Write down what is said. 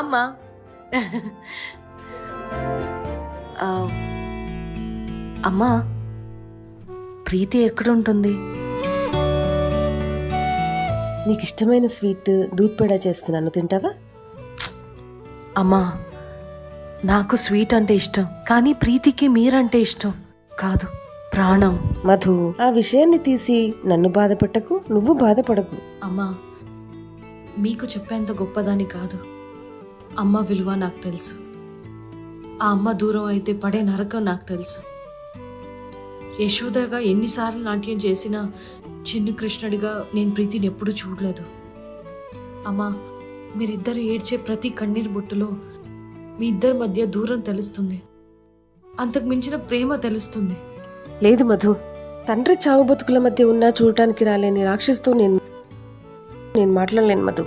అమ్మా. ఆ, అమ్మా, ప్రీతి ఎక్కడుంటుంది? నీకు ఇష్టమైన స్వీట్ దూద్ పేడా చేస్తున్నాను, తింటావా? అమ్మా, నాకు స్వీట్ అంటే ఇష్టం, కానీ ప్రీతికి మీరంటే ఇష్టం కాదు, ప్రాణం. మధు, ఆ విషయాన్ని తీసి నన్ను బాధపెట్టకు, నువ్వు బాధపడకు. అమ్మా, మీకు చెప్పేంత గొప్పదాని కాదు. అమ్మ విలువ నాకు తెలుసు. ఆ అమ్మ దూరం అయితే పడే నరకం నాకు తెలుసు. యశోదగా ఎన్నిసార్లు నాట్యం చేసినా చిన్ని కృష్ణుడిగా నేను ప్రీతిని ఎప్పుడూ చూడలేదు. అమ్మా, మీరిద్దరు ఏడ్చే ప్రతి కన్నీరు బొట్టులో మీ ఇద్దరి మధ్య దూరం తెలుస్తుంది, అంతకు మించిన ప్రేమ తెలుస్తుంది. లేదు మధు, తండ్రి చావు బతుకుల మధ్య ఉన్నా చూడటానికి రాలేని రాక్షసుతో నేను మాట్లాడలేను మధు.